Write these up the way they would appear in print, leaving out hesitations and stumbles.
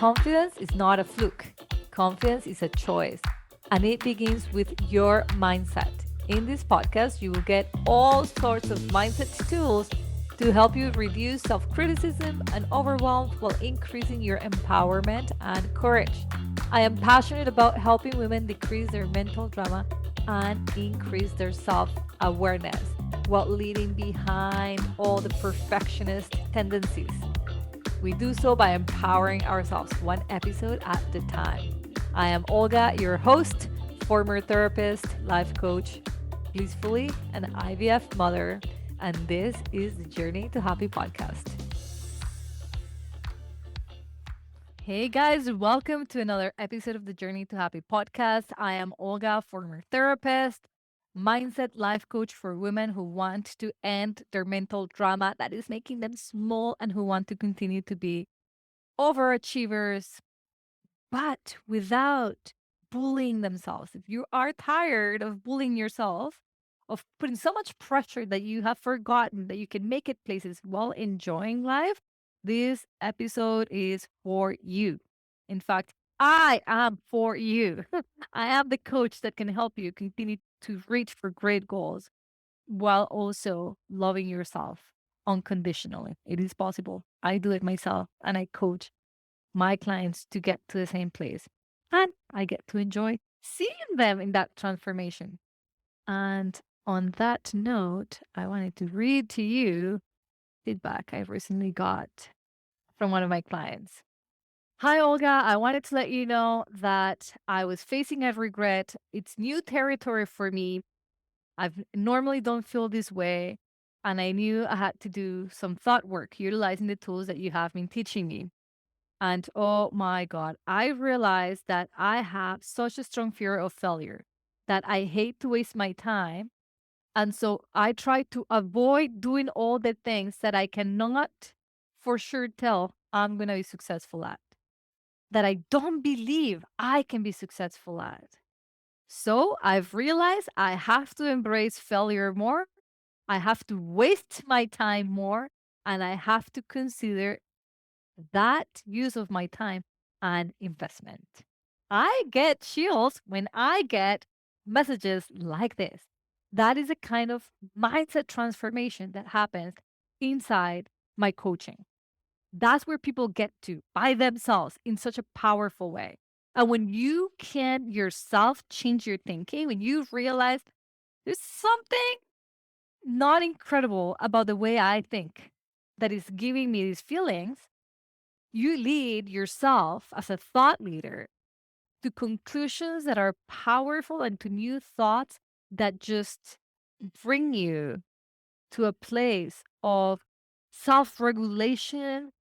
Confidence is not a fluke. Confidence is a choice, and it begins with your mindset. In this podcast, you will get all sorts of mindset tools to help you reduce self criticism and overwhelm while increasing your empowerment and courage. I am passionate about helping women decrease their mental drama and increase their self awareness while leaving behind all the perfectionist tendencies. We do so by empowering ourselves one episode at a time. I am Olga, your host, former therapist, life coach, blissfully an IVF mother, and this is the Journey to Happy podcast. Hey guys, welcome to another episode of the Journey to Happy podcast. I am Olga, former therapist, mindset life coach for women who want to end their mental drama that is making them small and who want to continue to be overachievers, but without bullying themselves. If you are tired of bullying yourself, of putting so much pressure that you have forgotten that you can make it places while enjoying life, this episode is for you. In fact, I am for you. I am the coach that can help you continue to reach for great goals while also loving yourself unconditionally. It is possible. I do it myself and I coach my clients to get to the same place. And I get to enjoy seeing them in that transformation. And on that note, I wanted to read to you feedback I recently got from one of my clients. Hi, Olga. I wanted to let you know that I was facing a regret. It's new territory for me. I normally don't feel this way. And I knew I had to do some thought work utilizing the tools that you have been teaching me. And oh my God, I realized that I have such a strong fear of failure that I hate to waste my time. And so I try to avoid doing all the things that I cannot for sure tell I'm going to be successful at, that I don't believe I can be successful at. So I've realized I have to embrace failure more. I have to waste my time more. And I have to consider that use of my time and investment. I get chills when I get messages like this. That is a kind of mindset transformation that happens inside my coaching. That's where people get to by themselves in such a powerful way. And when you can yourself change your thinking, when you realize there's something not incredible about the way I think that is giving me these feelings, you lead yourself as a thought leader to conclusions that are powerful and to new thoughts that just bring you to a place of self regulation,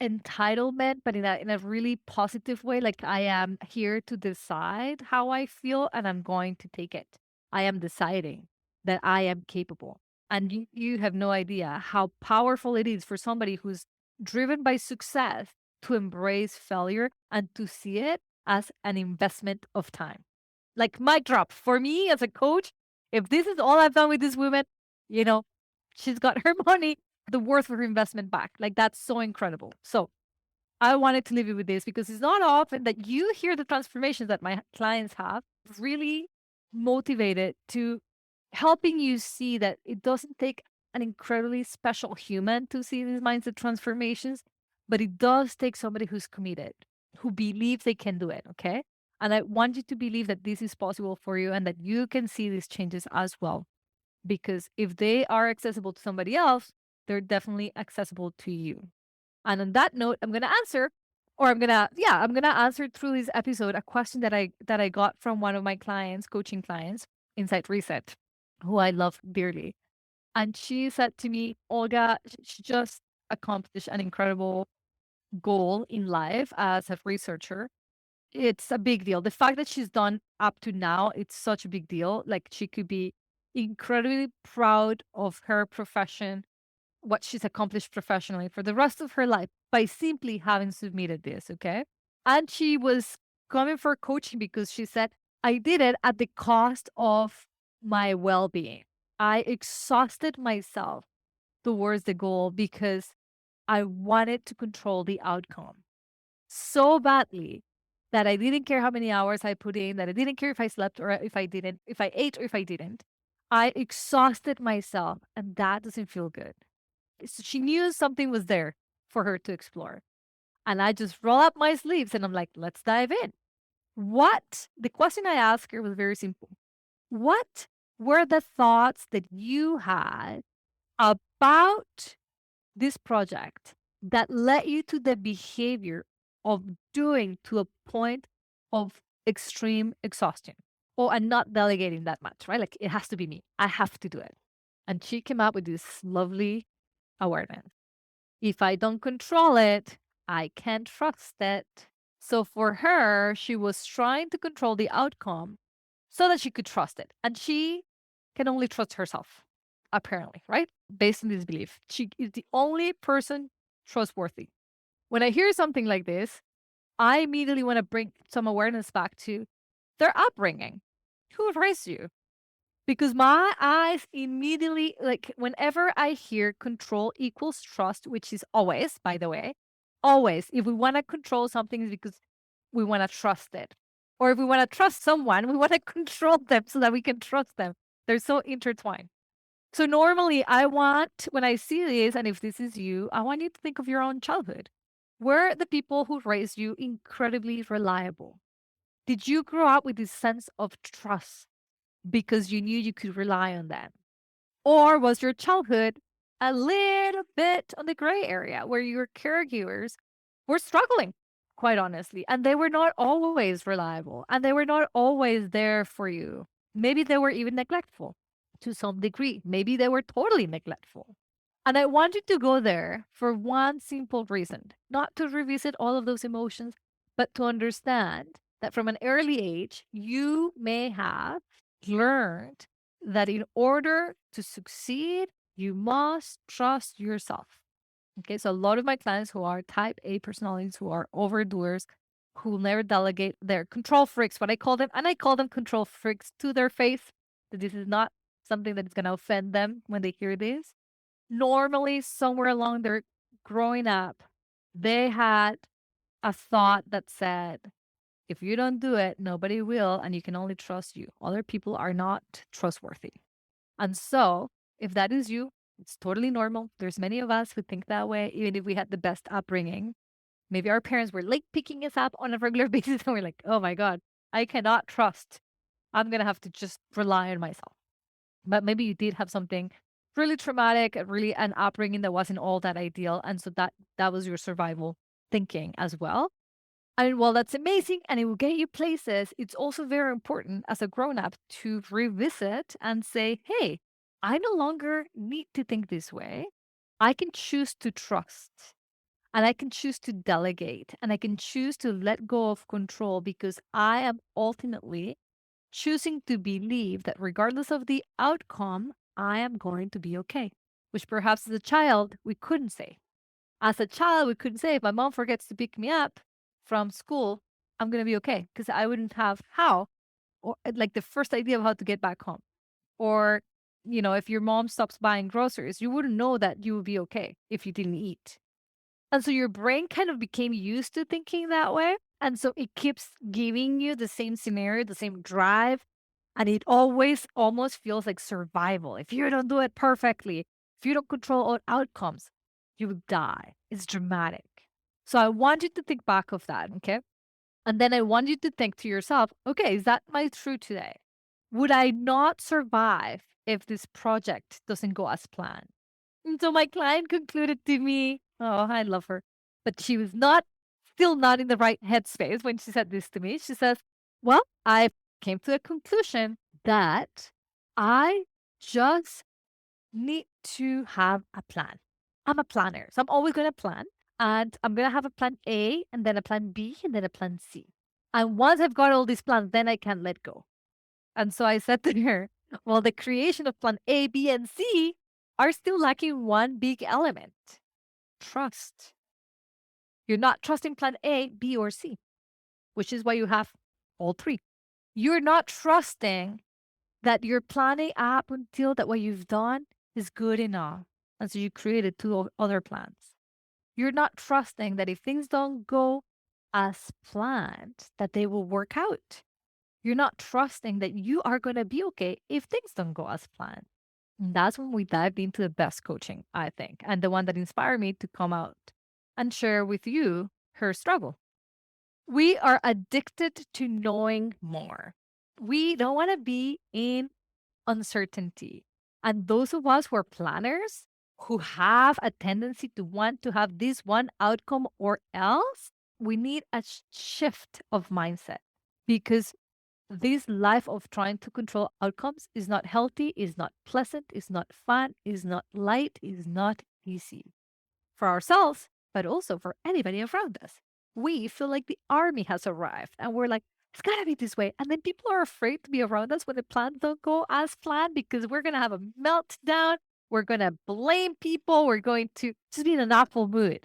entitlement, but in a really positive way. Like, I am here to decide how I feel and I'm going to take it. I am deciding that I am capable. And you have no idea how powerful it is for somebody who's driven by success to embrace failure and to see it as an investment of time. Like, mic drop for me as a coach. If this is all I've done with this woman, you know, she's got her money, the worth of her investment back. Like, that's so incredible. So I wanted to leave you with this because it's not often that you hear the transformations that my clients have really motivated to helping you see that it doesn't take an incredibly special human to see these mindset transformations, but it does take somebody who's committed, who believes they can do it. Okay. And I want you to believe that this is possible for you and that you can see these changes as well. Because if they are accessible to somebody else, they're definitely accessible to you. And on that note, I'm gonna answer, or I'm gonna answer through this episode a question that I got from one of my clients, coaching clients, Insight Reset, who I love dearly. And she said to me, Olga, she just accomplished an incredible goal in life as a researcher. It's a big deal. The fact that she's done up to now, it's such a big deal. Like, she could be incredibly proud of her profession, what she's accomplished professionally for the rest of her life by simply having submitted this. Okay. And she was coming for coaching because she said, I did it at the cost of my well being. I exhausted myself towards the goal because I wanted to control the outcome. so badly that I didn't care how many hours I put in, that I didn't care if I slept or if I didn't, if I ate or if I didn't. I exhausted myself, and that doesn't feel good. So she knew something was there for her to explore. And I just roll up my sleeves and I'm like, let's dive in. The question I asked her was very simple. What were the thoughts that you had about this project that led you to the behavior of doing to a point of extreme exhaustion? Oh, and not delegating that much, right? Like it has to be me. I have to do it. And she came up with this lovely awareness. If I don't control it, I can't trust it. So for her, she was trying to control the outcome so that she could trust it. And she can only trust herself, apparently, right? Based on this belief. She is the only person trustworthy. When I hear something like this, I immediately want to bring some awareness back to their upbringing. Who raised you? Because my eyes immediately, like, whenever I hear control equals trust, which is always, by the way, always, if we want to control something, it's because we want to trust it. Or if we want to trust someone, we want to control them so that we can trust them. They're so intertwined. So normally, when I see this, and if this is you, I want you to think of your own childhood. Were the people who raised you incredibly reliable? Did you grow up with this sense of trust because you knew you could rely on them? Or was your childhood a little bit on the gray area where your caregivers were struggling, quite honestly, and they were not always reliable and they were not always there for you? Maybe they were even neglectful to some degree. Maybe they were totally neglectful. And I want you to go there for one simple reason, not to revisit all of those emotions, but to understand that from an early age, you may have learned that in order to succeed, you must trust yourself. Okay, so a lot of my clients who are type A personalities, who are overdoers, who never delegate, they're control freaks, what I call them. And I call them control freaks to their face. That this is not something that is going to offend them when they hear this. Normally, somewhere along their growing up, they had a thought that said, if you don't do it, nobody will, and you can only trust you. Other people are not trustworthy. And so, if that is you, it's totally normal. There's many of us who think that way, even if we had the best upbringing. Maybe our parents were late picking us up on a regular basis, and we're like, oh my God, I cannot trust. I'm going to have to just rely on myself. But maybe you did have something really traumatic, really an upbringing that wasn't all that ideal. And so that was your survival thinking as well. And while that's amazing and it will get you places, it's also very important as a grown up to revisit and say, hey, I no longer need to think this way. I can choose to trust and I can choose to delegate and I can choose to let go of control because I am ultimately choosing to believe that regardless of the outcome, I am going to be okay, which perhaps as a child we couldn't say. As a child, we couldn't say, if my mom forgets to pick me up from school, I'm going to be okay because I wouldn't have how, or like the first idea of how to get back home. Or, if your mom stops buying groceries, you wouldn't know that you would be okay if you didn't eat. And so your brain kind of became used to thinking that way. And so it keeps giving you the same scenario, the same drive. And it always almost feels like survival. If you don't do it perfectly, if you don't control all outcomes, you will die. It's dramatic. So I want you to think back of that, okay? And then I want you to think to yourself, okay, is that my truth today? Would I not survive if this project doesn't go as planned? And so my client concluded to me, oh, I love her, but she was still not in the right headspace when she said this to me. She says, well, I came to a conclusion that I just need to have a plan. I'm a planner, so I'm always going to plan. And I'm going to have a plan A, and then a plan B, and then a plan C. And once I've got all these plans, then I can let go. And so I said to her, well, the creation of plan A, B, and C are still lacking one big element: trust. You're not trusting plan A, B, or C, which is why you have all three. You're not trusting that you're planning up until that what you've done is good enough. And so you created two other plans. You're not trusting that if things don't go as planned, that they will work out. You're not trusting that you are going to be okay if things don't go as planned. And that's when we dived into the best coaching, I think, and the one that inspired me to come out and share with you her struggle. We are addicted to knowing more. We don't want to be in uncertainty. And those of us who are planners, who have a tendency to want to have this one outcome or else, we need a shift of mindset because this life of trying to control outcomes is not healthy, is not pleasant, is not fun, is not light, is not easy for ourselves, but also for anybody around us. We feel like the army has arrived and we're like, it's gotta be this way. And then people are afraid to be around us when the plans don't go as planned because we're gonna have a meltdown. We're gonna blame people. We're going to just be in an awful mood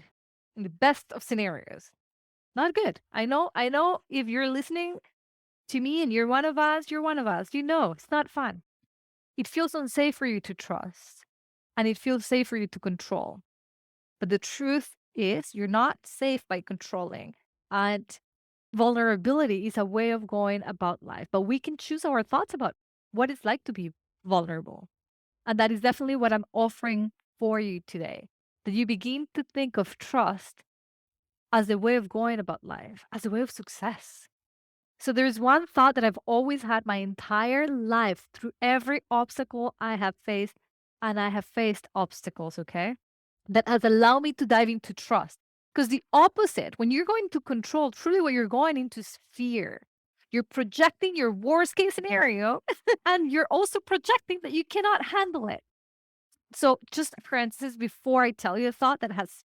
in the best of scenarios. Not good. I know if you're listening to me and you're one of us, you're one of us. You know, it's not fun. It feels unsafe for you to trust and it feels safe for you to control. But the truth is, you're not safe by controlling. And vulnerability is a way of going about life. But we can choose our thoughts about what it's like to be vulnerable. And that is definitely what I'm offering for you today. That you begin to think of trust as a way of going about life, as a way of success. So there's one thought that I've always had my entire life through every obstacle I have faced, and I have faced obstacles, okay? That has allowed me to dive into trust. Because the opposite, when you're going to control, truly what you're going into is fear. You're projecting your worst case scenario, and you're also projecting that you cannot handle it. So, just for instance, before I tell you a thought that has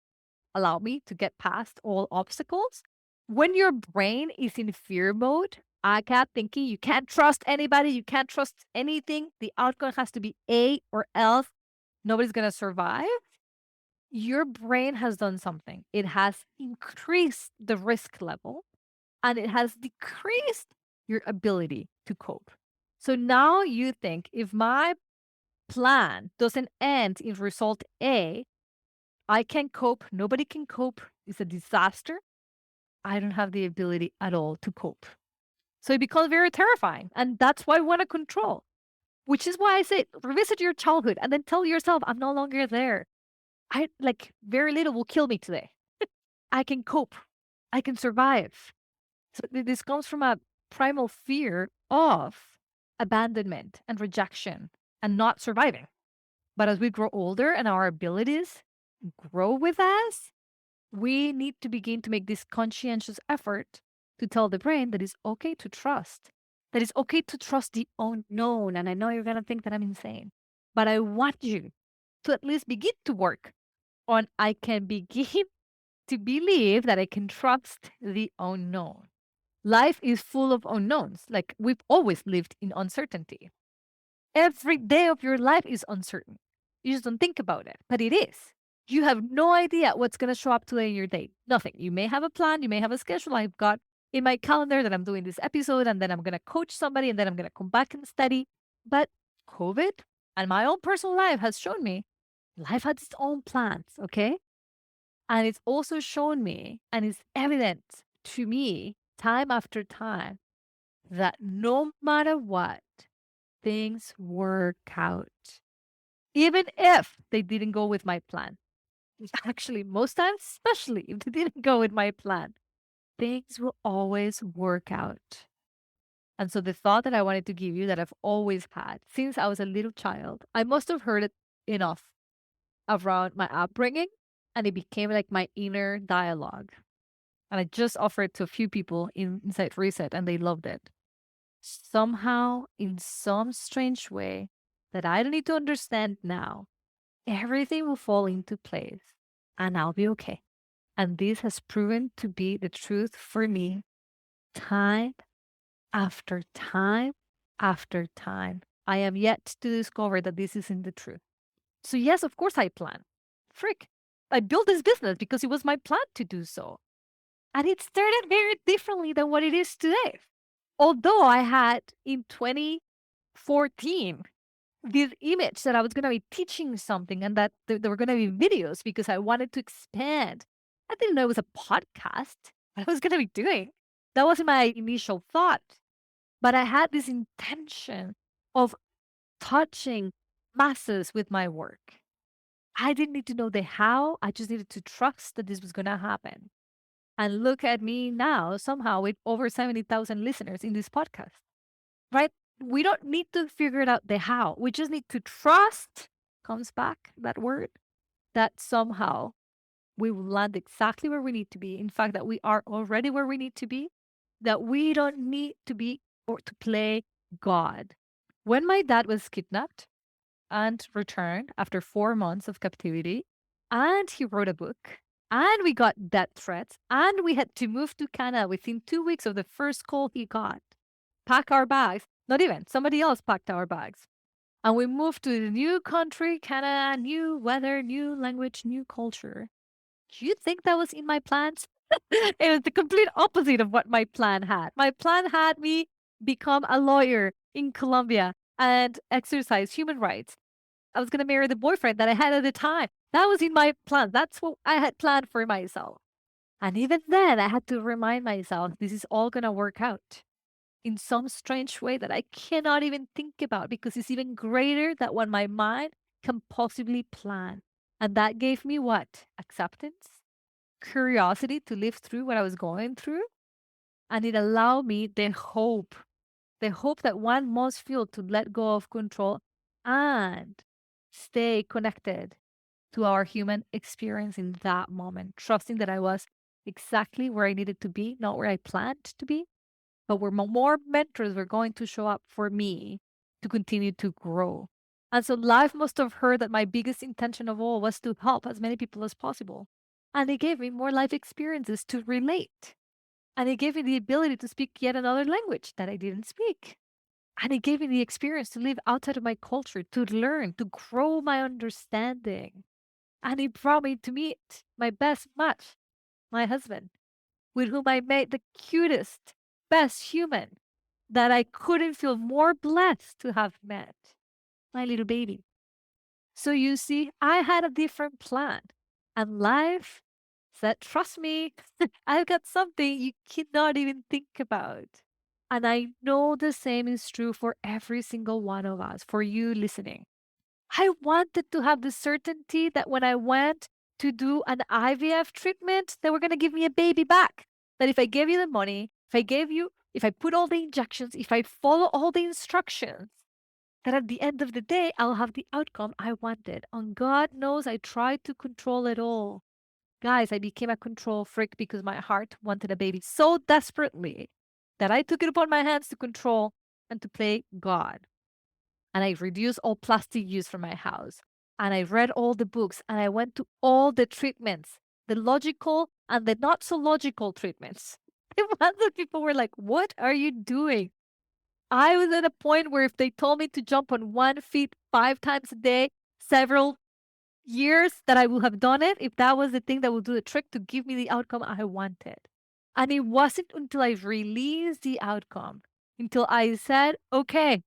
allowed me to get past all obstacles, when your brain is in fear mode, I kept thinking you can't trust anybody, you can't trust anything. The outcome has to be A or else nobody's going to survive. Your brain has done something. It has increased the risk level and it has decreased your ability to cope. So now you think if my plan doesn't end in result A, I can cope, nobody can cope, it's a disaster. I don't have the ability at all to cope. So it becomes very terrifying. And that's why I want to control, which is why I say revisit your childhood and then tell yourself, I'm no longer there. I like very little will kill me today. I can cope. I can survive. So this comes from a primal fear of abandonment and rejection and not surviving. But as we grow older and our abilities grow with us, we need to begin to make this conscientious effort to tell the brain that it's okay to trust, that it's okay to trust the unknown. And I know you're going to think that I'm insane, but I want you to at least begin to work on I can begin to believe that I can trust the unknown. Life is full of unknowns. Like we've always lived in uncertainty. Every day of your life is uncertain. You just don't think about it, but it is. You have no idea what's going to show up today in your day. Nothing. You may have a plan, you may have a schedule. I've got in my calendar that I'm doing this episode and then I'm going to coach somebody and then I'm going to come back and study. But COVID and my own personal life has shown me life has its own plans, okay? And it's also shown me and it's evident to me time after time that no matter what, things work out. Even if they didn't go with my plan. Actually, most times, especially if they didn't go with my plan, things will always work out. And so the thought that I wanted to give you that I've always had since I was a little child, I must have heard it enough around my upbringing, and it became like my inner dialogue. And I just offered it to a few people inside Reset, and they loved it. Somehow, in some strange way that I don't need to understand now, everything will fall into place and I'll be okay. And this has proven to be the truth for me time after time after time. I am yet to discover that this isn't the truth. So, yes, of course, I plan. Frick, I built this business because it was my plan to do so. And it started very differently than what it is today. Although I had in 2014 this image that I was going to be teaching something and that there were going to be videos because I wanted to expand. I didn't know it was a podcast. what I was going to be doing. That wasn't my initial thought. But I had this intention of touching masses with my work. I didn't need to know the how. I just needed to trust that this was going to happen. And look at me now, somehow with over 70,000 listeners in this podcast, right? We don't need to figure it out the how. We just need to trust, comes back that word, that somehow we will land exactly where we need to be. In fact, that we are already where we need to be, that we don't need to be or to play God. When my dad was kidnapped and returned after 4 months of captivity, and he wrote a book, and we got death threats, and we had to move to Canada within 2 weeks of the first call he got, pack our bags. Not even, somebody else packed our bags. And we moved to the new country, Canada, new weather, new language, new culture. Do you think that was in my plans? It was the complete opposite of what my plan had. My plan had me become a lawyer in Colombia and exercise human rights. I was going to marry the boyfriend that I had at the time. That was in my plan. That's what I had planned for myself. And even then, I had to remind myself this is all going to work out in some strange way that I cannot even think about because it's even greater than what my mind can possibly plan. And that gave me what? Acceptance, curiosity to live through what I was going through. And it allowed me the hope that one must feel to let go of control and stay connected to our human experience in that moment, trusting that I was exactly where I needed to be, not where I planned to be, but where more mentors were going to show up for me to continue to grow. And so life must have heard that my biggest intention of all was to help as many people as possible. And it gave me more life experiences to relate. And it gave me the ability to speak yet another language that I didn't speak. And it gave me the experience to live outside of my culture, to learn, to grow my understanding. And it brought me to meet my best match, my husband, with whom I made the cutest, best human that I couldn't feel more blessed to have met, my little baby. So you see, I had a different plan, and life said, trust me, I've got something you cannot even think about. And I know the same is true for every single one of us, for you listening. I wanted to have the certainty that when I went to do an IVF treatment, they were going to give me a baby back. That if I gave you the money, if I put all the injections, if I follow all the instructions, that at the end of the day, I'll have the outcome I wanted. And God knows I tried to control it all. Guys, I became a control freak because my heart wanted a baby so desperately that I took it upon my hands to control and to play God. And I reduced all plastic use from my house. And I read all the books and I went to all the treatments, the logical and the not so logical treatments. And lots of people were like, what are you doing? I was at a point where if they told me to jump on 1 feet 5 times a day, several years that I would have done it if that was the thing that would do the trick to give me the outcome I wanted. And it wasn't until I released the outcome, until I said, okay,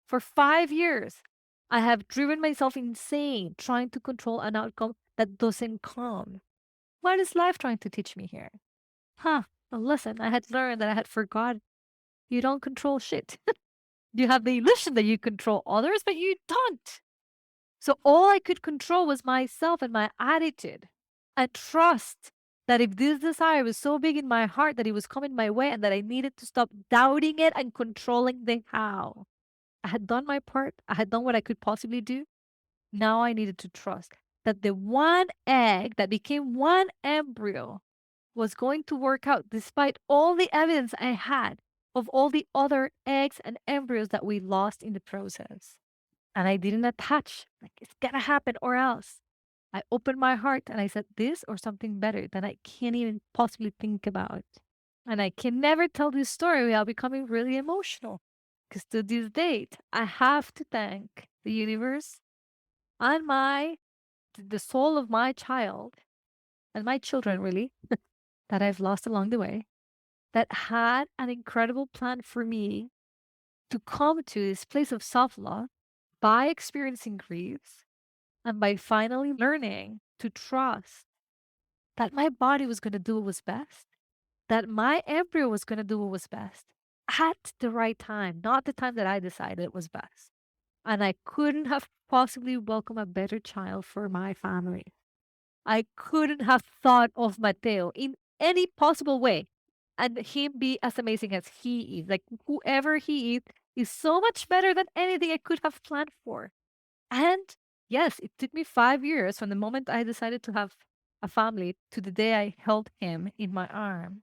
for 5 years, I have driven myself insane trying to control an outcome that doesn't come. What is life trying to teach me here? Huh, well, listen, I had learned that I had forgotten you don't control shit. You have the illusion that you control others, but you don't. So all I could control was myself and my attitude. I trust that if this desire was so big in my heart that it was coming my way and that I needed to stop doubting it and controlling the how. I had done my part. I had done what I could possibly do. Now I needed to trust that the one egg that became one embryo was going to work out despite all the evidence I had of all the other eggs and embryos that we lost in the process. And I didn't attach, like, it's gonna happen or else. I opened my heart and I said, this or something better that I can't even possibly think about. And I can never tell this story without becoming really emotional. Because to this date, I have to thank the universe and the soul of my child and my children, really, that I've lost along the way, that had an incredible plan for me to come to this place of self love by experiencing grief and by finally learning to trust that my body was going to do what was best that my embryo was going to do what was best at the right time, not the time that I decided it was best. And I couldn't have possibly welcomed a better child for my family. I couldn't have thought of Mateo in any possible way and him be as amazing as he is. Like whoever he is so much better than anything I could have planned for. And yes, it took me 5 years from the moment I decided to have a family to the day I held him in my arm.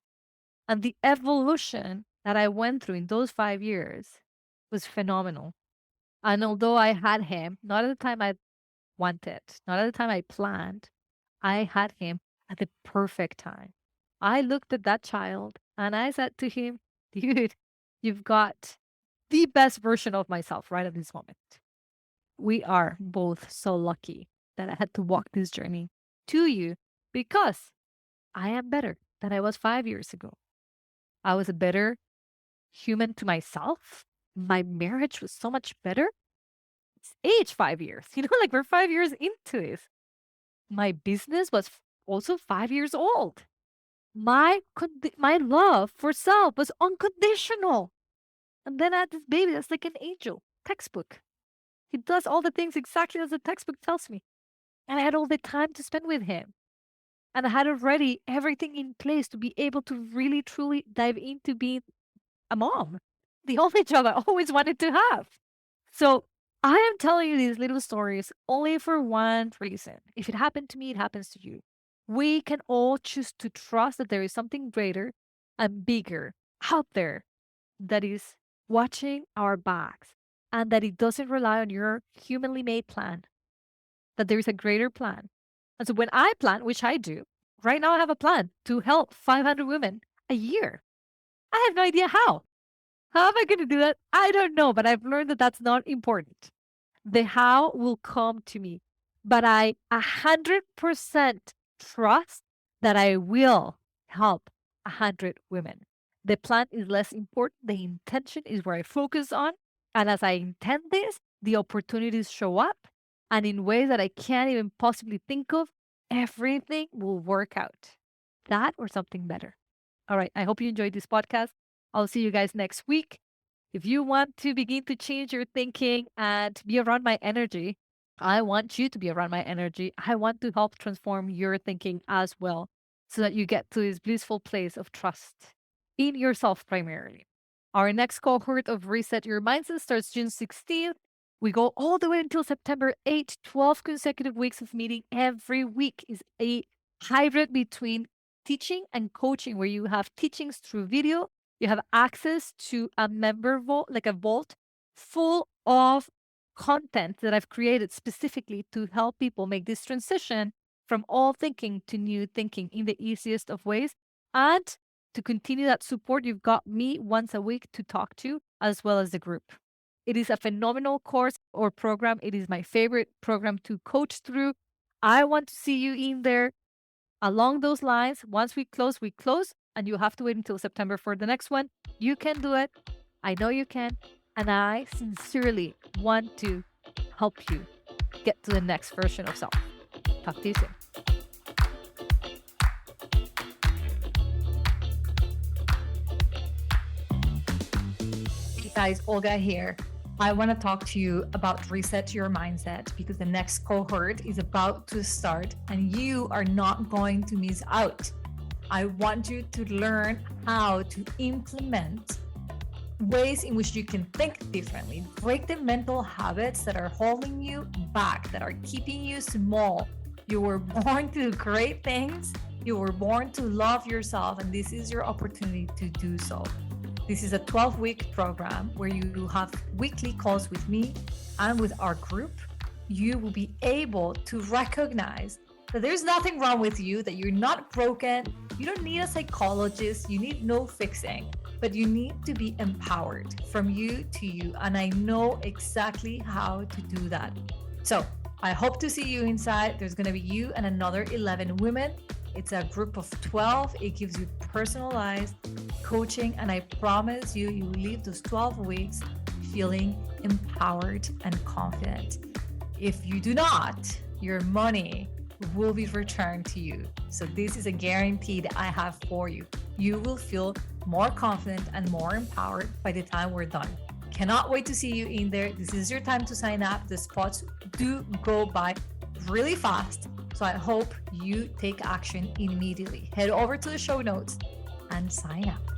And the evolution that I went through in those 5 years was phenomenal. And although I had him, not at the time I wanted, not at the time I planned, I had him at the perfect time. I looked at that child and I said to him, dude, you've got the best version of myself right at this moment. We are both so lucky that I had to walk this journey to you because I am better than I was 5 years ago. I was a better human to myself. My marriage was so much better. It's age 5 years, like we're 5 years into it. My business was also 5 years old. My love for self was unconditional. And then I had this baby that's like an angel, textbook. He does all the things exactly as the textbook tells me. And I had all the time to spend with him. And I had already everything in place to be able to really, truly dive into being a mom, the only job I always wanted to have. So I am telling you these little stories only for one reason. If it happened to me, it happens to you. We can all choose to trust that there is something greater and bigger out there that is watching our backs and that it doesn't rely on your humanly made plan, that there is a greater plan. And so when I plan, which I do, right now I have a plan to help 500 women a year. I have no idea how. How am I going to do that? I don't know, but I've learned that that's not important. The how will come to me, but I 100% trust that I will help 100 women. The plan is less important. The intention is where I focus on. And as I intend this, the opportunities show up. And in ways that I can't even possibly think of, everything will work out. That or something better. All right. I hope you enjoyed this podcast. I'll see you guys next week. If you want to begin to change your thinking and be around my energy, I want you to be around my energy. I want to help transform your thinking as well so that you get to this blissful place of trust in yourself primarily. Our next cohort of Reset Your Mindset starts June 16th. We go all the way until September 8th, 12 consecutive weeks of meeting every week is a hybrid between teaching and coaching where you have teachings through video. You have access to a member vault, like a vault full of content that I've created specifically to help people make this transition from old thinking to new thinking in the easiest of ways. And to continue that support, you've got me once a week to talk to, as well as the group. It is a phenomenal course or program. It is my favorite program to coach through. I want to see you in there. Along those lines, once we close, and you have to wait until September for the next one. You can do it. I know you can. And I sincerely want to help you get to the next version of self. Talk to you soon. Hey guys, Olga here. I want to talk to you about Reset Your Mindset because the next cohort is about to start and you are not going to miss out. I want you to learn how to implement ways in which you can think differently, break the mental habits that are holding you back, that are keeping you small. You were born to do great things. You were born to love yourself, and this is your opportunity to do so. This is a 12-week program where you have weekly calls with me and with our group. You will be able to recognize that there's nothing wrong with you, that you're not broken. You don't need a psychologist. You need no fixing, but you need to be empowered from you to you. And I know exactly how to do that. So I hope to see you inside. There's going to be you and another 11 women. It's a group of 12. It gives you personalized coaching. And I promise you, you will leave those 12 weeks feeling empowered and confident. If you do not, your money will be returned to you. So this is a guarantee that I have for you. You will feel more confident and more empowered by the time we're done. Cannot wait to see you in there. This is your time to sign up. The spots do go by really fast. So I hope you take action immediately. Head over to the show notes and sign up.